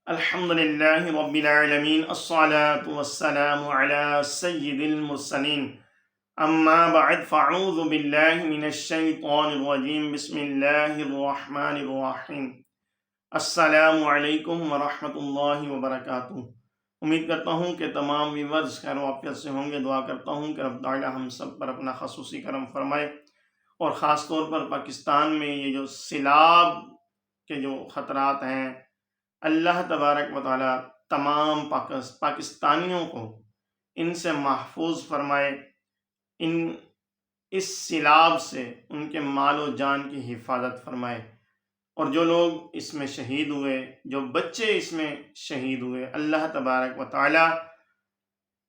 الحمد لله رب العالمين الصلاة والسلام على سيد المرسلين أما بعد فأعوذ بالله من الشيطان الرجيم بسم الله الرحمن الرحيم السلام علیکم ورحمۃ اللہ وبرکاتہ۔ امید کرتا ہوں کہ تمام ویورز خیر و عافیت سے ہوں گے۔ دعا کرتا ہوں کہ رب تعالی ہم سب پر اپنا خصوصی کرم فرمائے، اور خاص طور پر پاکستان میں یہ جو سیلاب کے جو خطرات ہیں، اللہ تبارک و تعالی تمام پاکستانیوں کو ان سے محفوظ فرمائے، اس سیلاب سے ان کے مال و جان کی حفاظت فرمائے، اور جو لوگ اس میں شہید ہوئے، جو بچے اس میں شہید ہوئے، اللہ تبارک و تعالی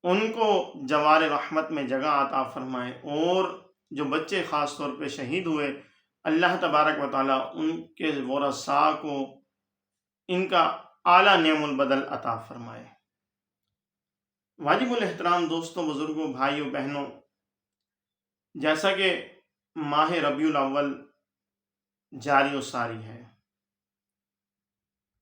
ان کو جوار رحمت میں جگہ عطا فرمائے، اور جو بچے خاص طور پہ شہید ہوئے، اللہ تبارک و تعالی ان کے ورثاء کو ان کا اعلیٰ نعم البدل عطا فرمائے۔ واجب الاحترام دوستوں، بزرگوں، بھائیوں، بہنوں، جیسا کہ ماہ ربیع الاول جاری و ساری ہے،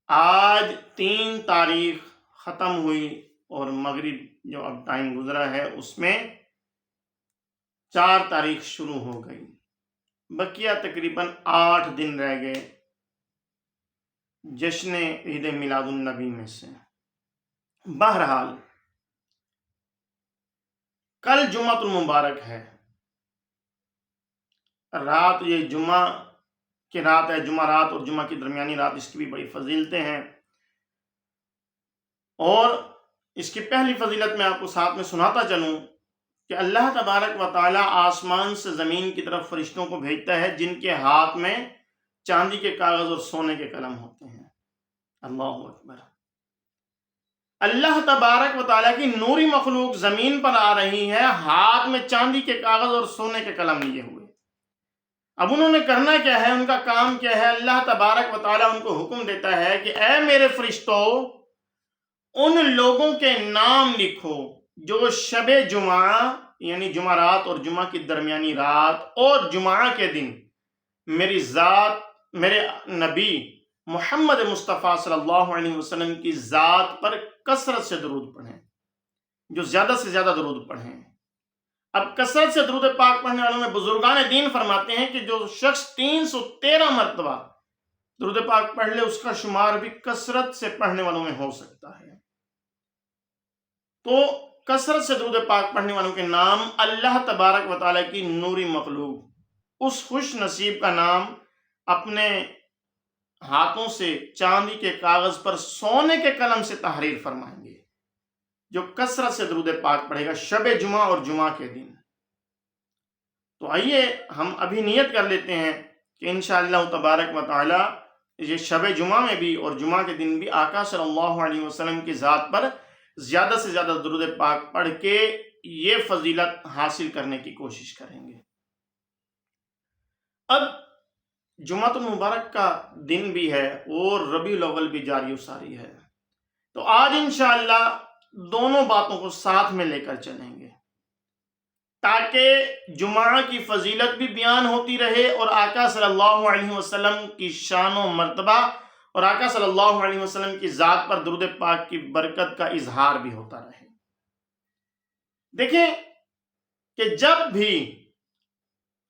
آج 3 تاریخ ختم ہوئی، اور مغرب جو اب ٹائم گزرا ہے اس میں 4 تاریخ شروع ہو گئی، بقیہ تقریباً 8 دن رہ گئے جشن عید میلاد النبی میں سے۔ بہرحال کل جمعہ المبارک ہے، رات یہ جمعہ کی رات ہے، جمعہ رات اور جمعہ کی درمیانی رات، اس کی بھی بڑی فضیلتیں ہیں، اور اس کی پہلی فضیلت میں آپ کو ساتھ میں سناتا چلوں کہ اللہ تبارک و تعالی آسمان سے زمین کی طرف فرشتوں کو بھیجتا ہے جن کے ہاتھ میں چاندی کے کاغذ اور سونے کے قلم ہوتے ہیں۔ اللہ اکبر! اللہ تبارک و تعالیٰ کی نوری مخلوق زمین پر آ رہی ہے، ہاتھ میں چاندی کے کاغذ اور سونے کے قلم لیے ہوئے۔ اب انہوں نے کرنا کیا ہے، ان کا کام کیا ہے؟ اللہ تبارک و تعالیٰ ان کو حکم دیتا ہے کہ اے میرے فرشتوں، ان لوگوں کے نام لکھو جو شب جمعہ یعنی جمعہ رات اور جمعہ کی درمیانی رات اور جمعہ کے دن میری ذات، میرے نبی محمد مصطفیٰ صلی اللہ علیہ وسلم کی ذات پر کثرت سے درود پڑھیں، جو زیادہ سے زیادہ درود پڑھیں۔ اب کثرت سے درود پاک پڑھنے والوں میں بزرگان دین فرماتے ہیں کہ جو شخص 313 مرتبہ درود پاک پڑھ لے، اس کا شمار بھی کثرت سے پڑھنے والوں میں ہو سکتا ہے۔ تو کثرت سے درود پاک پڑھنے والوں کے نام اللہ تبارک و تعالیٰ کی نوری مخلوق اس خوش نصیب کا نام اپنے ہاتھوں سے چاندی کے کاغذ پر سونے کے قلم سے تحریر فرمائیں گے، جو کثرت سے درود پاک پڑھے گا شب جمعہ اور جمعہ کے دن۔ تو آئیے ہم ابھی نیت کر لیتے ہیں کہ انشاءاللہ تبارک و تعالی یہ شب جمعہ میں بھی اور جمعہ کے دن بھی آقا صلی اللہ علیہ وسلم کی ذات پر زیادہ سے زیادہ درود پاک پڑھ کے یہ فضیلت حاصل کرنے کی کوشش کریں گے۔ اب جمعہ المبارک کا دن بھی ہے اور ربیع الاول بھی جاری و ساری ہے، تو آج انشاءاللہ دونوں باتوں کو ساتھ میں لے کر چلیں گے تاکہ جمعہ کی فضیلت بھی بیان ہوتی رہے، اور آقا صلی اللہ علیہ وسلم کی شان و مرتبہ اور آقا صلی اللہ علیہ وسلم کی ذات پر درود پاک کی برکت کا اظہار بھی ہوتا رہے۔ دیکھیں کہ جب بھی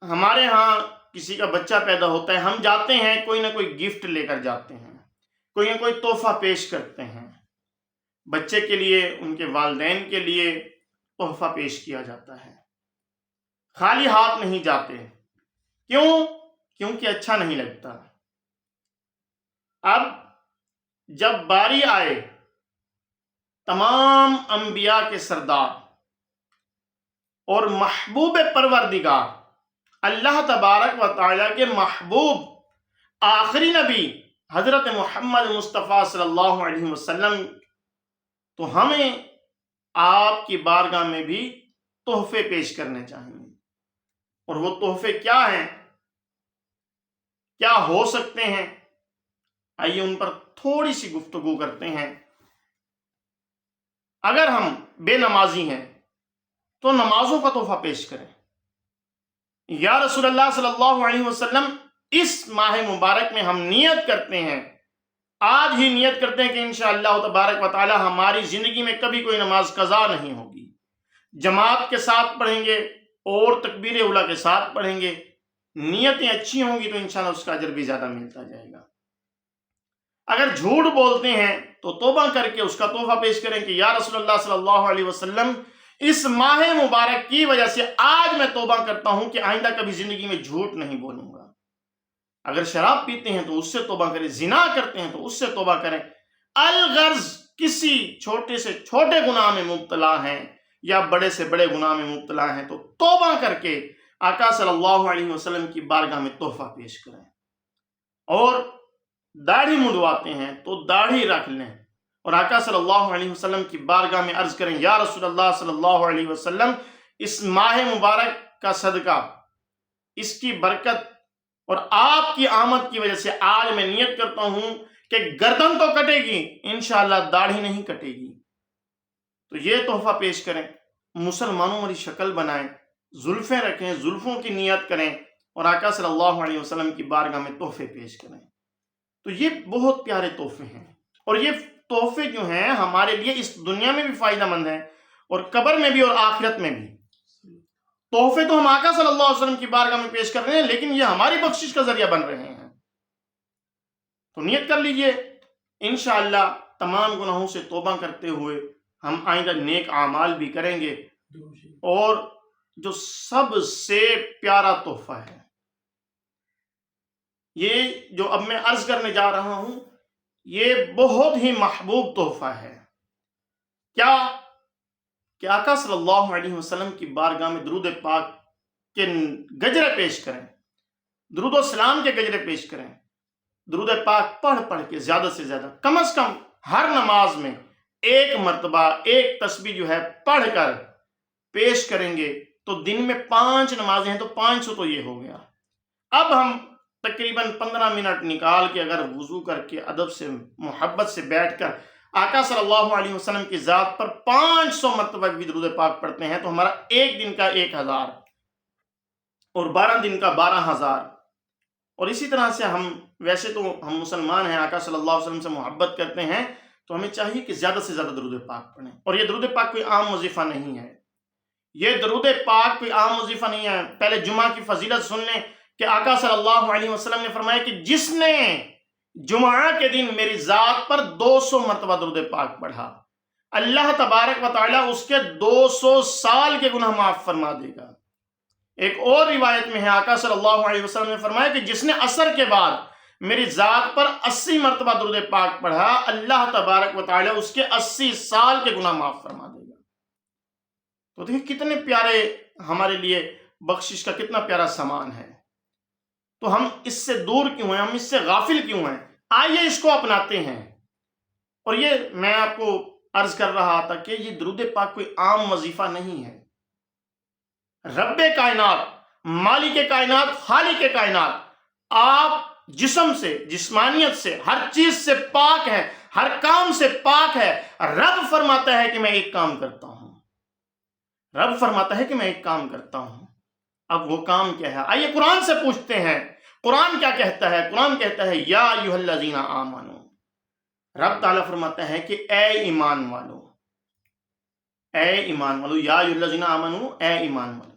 ہمارے ہاں کسی کا بچہ پیدا ہوتا ہے، ہم جاتے ہیں کوئی نہ کوئی گفٹ لے کر جاتے ہیں، کوئی نہ کوئی تحفہ پیش کرتے ہیں، بچے کے لیے، ان کے والدین کے لیے تحفہ پیش کیا جاتا ہے، خالی ہاتھ نہیں جاتے۔ کیوں؟ کیونکہ اچھا نہیں لگتا۔ اب جب باری آئے تمام انبیاء کے سردار اور محبوب پروردگار اللہ تبارک و تعالیٰ کے محبوب آخری نبی حضرت محمد مصطفیٰ صلی اللہ علیہ وسلم، تو ہمیں آپ کی بارگاہ میں بھی تحفے پیش کرنے چاہیے۔ اور وہ تحفے کیا ہیں، کیا ہو سکتے ہیں؟ آئیے ان پر تھوڑی سی گفتگو کرتے ہیں۔ اگر ہم بے نمازی ہیں تو نمازوں کا تحفہ پیش کریں۔ یا رسول اللہ صلی اللہ علیہ وسلم، اس ماہ مبارک میں ہم نیت کرتے ہیں آج ہی نیت کرتے ہیں کہ انشاءاللہ تبارک و تعالی ہماری زندگی میں کبھی کوئی نماز قضا نہیں ہوگی، جماعت کے ساتھ پڑھیں گے اور تکبیر اولیٰ کے ساتھ پڑھیں گے، نیتیں اچھی ہوں گی تو انشاءاللہ اس کا اجر بھی زیادہ ملتا جائے گا۔ اگر جھوٹ بولتے ہیں تو توبہ کر کے اس کا تحفہ پیش کریں کہ یا رسول اللہ صلی اللہ علیہ وسلم، اس ماہ مبارک کی وجہ سے آج میں توبہ کرتا ہوں کہ آئندہ کبھی زندگی میں جھوٹ نہیں بولوں گا۔ اگر شراب پیتے ہیں تو اس سے توبہ کریں، زنا کرتے ہیں تو اس سے توبہ کریں، الغرض کسی چھوٹے سے چھوٹے گناہ میں مبتلا ہیں یا بڑے سے بڑے گناہ میں مبتلا ہیں تو توبہ کر کے آقا صلی اللہ علیہ وسلم کی بارگاہ میں تحفہ پیش کریں۔ اور داڑھی منڈواتے ہیں تو داڑھی رکھ لیں اور آقا صلی اللہ علیہ وسلم کی بارگاہ میں عرض کریں یا رسول اللہ صلی اللہ علیہ وسلم، اس ماہ مبارک کا صدقہ، اس کی برکت اور آپ کی آمد کی وجہ سے آج میں نیت کرتا ہوں کہ گردن تو کٹے گی، انشاءاللہ داڑھی نہیں کٹے گی۔ تو یہ تحفہ پیش کریں، مسلمانوں والی شکل بنائیں، زلفیں رکھیں، زلفوں کی نیت کریں اور آقا صلی اللہ علیہ وسلم کی بارگاہ میں تحفے پیش کریں۔ تو یہ بہت پیارے تحفے ہیں، اور یہ تحفے جو ہیں ہمارے لیے اس دنیا میں بھی فائدہ مند ہیں اور قبر میں بھی اور آخرت میں بھی۔ تحفے تو ہم آقا صلی اللہ علیہ وسلم کی بارگاہ میں پیش کر رہے ہیں، لیکن یہ ہماری بخشش کا ذریعہ بن رہے ہیں۔ تو نیت کر لیجئے انشاءاللہ تمام گناہوں سے توبہ کرتے ہوئے ہم آئندہ نیک اعمال بھی کریں گے۔ اور جو سب سے پیارا تحفہ ہے، یہ جو اب میں عرض کرنے جا رہا ہوں، یہ بہت ہی محبوب تحفہ ہے۔ کیا کہ آقا صلی اللہ علیہ وسلم کی بارگاہ میں درود پاک کے گجرے پیش کریں، درود و سلام کے گجرے پیش کریں، درود پاک پڑھ پڑھ کے زیادہ سے زیادہ، کم از کم ہر نماز میں ایک مرتبہ ایک تسبیح جو ہے پڑھ کر پیش کریں گے تو دن میں 5 نمازیں ہیں تو 500 تو یہ ہو گیا۔ اب ہم تقریباً 15 منٹ نکال کے اگر وضو کر کے ادب سے محبت سے بیٹھ کر آقا صلی اللہ علیہ وسلم کی ذات پر 500 مرتبہ بھی درود پاک پڑھتے ہیں تو ہمارا ایک دن کا 1000 اور 12 دن کا 12000۔ اور اسی طرح سے ہم ویسے تو ہم مسلمان ہیں، آقا صلی اللہ علیہ وسلم سے محبت کرتے ہیں تو ہمیں چاہیے کہ زیادہ سے زیادہ درود پاک پڑھیں۔ اور یہ درود پاک کوئی عام وظیفہ نہیں ہے، یہ درود پاک کوئی عام وظیفہ نہیں ہے۔ پہلے جمعہ کی فضیلت سن لیں کہ آقا صلی اللہ علیہ وسلم نے فرمایا کہ جس نے جمعہ کے دن میری ذات پر 200 مرتبہ درود پاک پڑھا، اللہ تبارک و تعالیٰ اس کے 200 سال کے گناہ معاف فرما دے گا۔ ایک اور روایت میں ہے آقا صلی اللہ علیہ وسلم نے فرمایا کہ جس نے عصر کے بعد میری ذات پر 80 مرتبہ درود پاک پڑھا، اللہ تبارک و تعالیٰ اس کے 80 سال کے گناہ معاف فرما دے گا۔ تو دیکھیں کتنے پیارے ہمارے لیے بخشش کا کتنا پیارا سامان ہے۔ تو ہم اس سے دور کیوں ہیں، ہم اس سے غافل کیوں ہیں؟ آئیے اس کو اپناتے ہیں۔ اور یہ میں آپ کو عرض کر رہا تھا کہ یہ درود پاک کوئی عام وظیفہ نہیں ہے۔ رب کائنات، مالک کائنات، خالق کائنات آپ جسم سے، جسمانیت سے، ہر چیز سے پاک ہے، ہر کام سے پاک ہے۔ رب فرماتا ہے کہ میں ایک کام کرتا ہوں، رب فرماتا ہے کہ میں ایک کام کرتا ہوں۔ اب وہ کام کیا ہے؟ آئیے قرآن سے پوچھتے ہیں، قرآن کیا کہتا ہے؟ قرآن کہتا ہے یا ایھا الذین آمنو، رب تعالیٰ فرماتا ہے کہ اے ایمان والو، اے ایمان والو، یا ایھا الذین آمنو، اے ایمان والو۔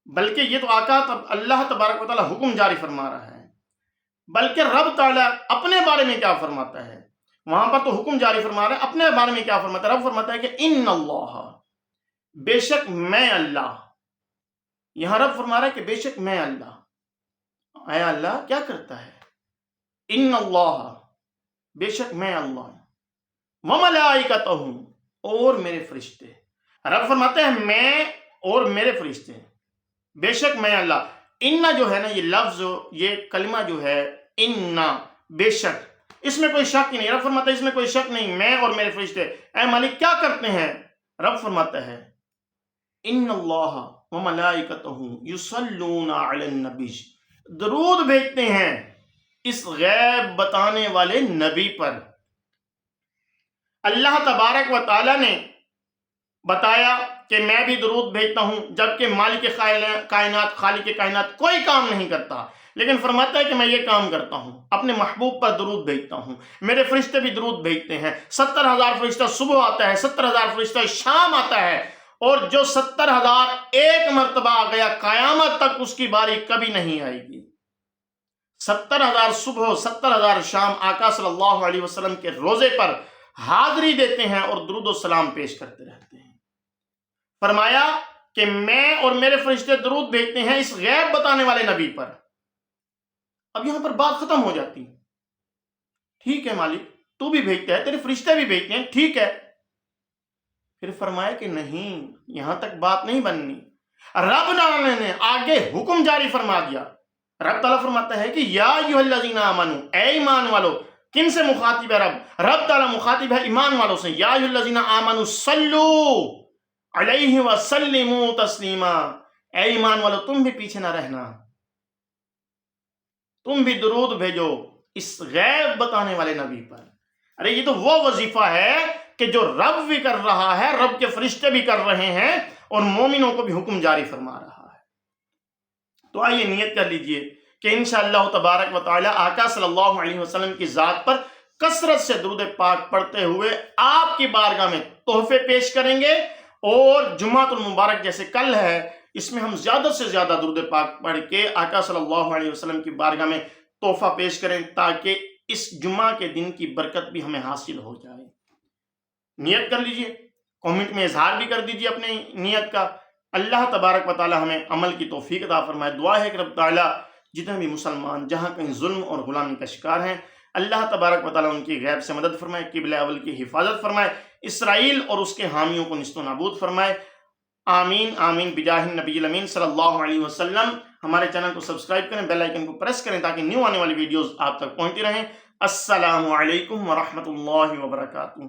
بلکہ یہ تو آقا اللہ تبارک و تعالیٰ حکم جاری فرما رہا ہے، بلکہ رب تعالیٰ اپنے بارے میں کیا فرماتا ہے؟ وہاں پر تو حکم جاری فرما رہا ہے، اپنے بارے میں کیا فرماتا ہے؟ رب فرماتا ہے کہ ان اللہ، بے شک میں اللہ۔ یہاں رب فرما رہا ہے کہ بے شک میں اللہ۔ اے اللہ کیا کرتا ہے؟ ان اللہ، بے شک میں اللہ، وملائکتہ، اور میرے فرشتے۔ رب فرماتا ہے میں اور میرے فرشتے، بے شک میں اللہ۔ انّا جو ہے نا، یہ لفظ، یہ کلمہ جو ہے انّا، بے شک، اس میں کوئی شک ہی نہیں۔ رب فرماتا ہے اس میں کوئی شک نہیں، میں اور میرے فرشتے۔ اے مالک کیا کرتے ہیں؟ رب فرماتا ہے ان اللہ وملائکتہ یصلون علی النبی، درود بھیجتے ہیں اس غیب بتانے والے نبی پر۔ اللہ تبارک و تعالیٰ نے بتایا کہ میں بھی درود بھیجتا ہوں، جبکہ مالک کائنات، خالق کائنات کوئی کام نہیں کرتا، لیکن فرماتا ہے کہ میں یہ کام کرتا ہوں، اپنے محبوب پر درود بھیجتا ہوں، میرے فرشتے بھی درود بھیجتے ہیں، 70,000 فرشتہ صبح آتا ہے، 70,000 فرشتہ شام آتا ہے، اور جو 70,000 ایک مرتبہ آ گیا قیامت تک اس کی باری کبھی نہیں آئے گی۔ 70,000 صبح 70,000 شام آقا صلی اللہ علیہ وسلم کے روزے پر حاضری دیتے ہیں اور درود و سلام پیش کرتے رہتے ہیں۔ فرمایا کہ میں اور میرے فرشتے درود بھیجتے ہیں اس غیب بتانے والے نبی پر۔ اب یہاں پر بات ختم ہو جاتی، ٹھیک ہے مالک تو بھی بھیجتا ہے، تیرے فرشتے بھی بھیجتے ہیں، ٹھیک ہے۔ پھر فرمایا کہ نہیں، یہاں تک بات نہیں بننی۔ رب نے آگے حکم جاری فرما دیا۔ رب تعالیٰ فرماتا ہے کہ یا ایھا الذین آمنو، اے ایمان والو۔ کن سے مخاطب ہے رب تعالیٰ مخاطب ہے ایمان والوں سے۔ یا ایھا الذین آمنو صلو علیہ وسلموا تسلیما، اے ایمان والو تم بھی پیچھے نہ رہنا، تم بھی درود بھیجو اس غیب بتانے والے نبی پر۔ ارے یہ تو وہ وظیفہ ہے کہ جو رب بھی کر رہا ہے، رب کے فرشتے بھی کر رہے ہیں، اور مومنوں کو بھی حکم جاری فرما رہا ہے۔ تو آئیے نیت کر لیجئے کہ انشاءاللہ تبارک و تعالی آقا صلی اللہ علیہ وسلم کی ذات پر کثرت سے درود پاک پڑھتے ہوئے آپ کی بارگاہ میں تحفے پیش کریں گے، اور جمعۃ المبارک جیسے کل ہے اس میں ہم زیادہ سے زیادہ درود پاک پڑھ کے آقا صلی اللہ علیہ وسلم کی بارگاہ میں تحفہ پیش کریں تاکہ اس جمعہ کے دن کی برکت بھی ہمیں حاصل ہو جائے۔ نیت کر لیجئے، کامنٹ میں اظہار بھی کر دیجئے اپنے نیت کا۔ اللہ تبارک و تعالی ہمیں عمل کی توفیق عطا فرمائے۔ دعا ہے کہ رب تعالی جتنے بھی مسلمان جہاں کہیں ظلم اور غلامی کا شکار ہیں، اللہ تبارک و تعالی ان کی غیب سے مدد فرمائے، قبلہ اول کی حفاظت فرمائے، اسرائیل اور اس کے حامیوں کو نیست و نابود فرمائے۔ آمین آمین بجاہ النبی الامین صلی اللہ علیہ وسلم۔ ہمارے چینل کو سبسکرائب کریں، بیل آئیکن کو پریس کریں تاکہ نیو آنے والی ویڈیوز آپ تک پہنچتی رہیں۔ السلام علیکم ورحمۃ اللہ وبرکاتہ۔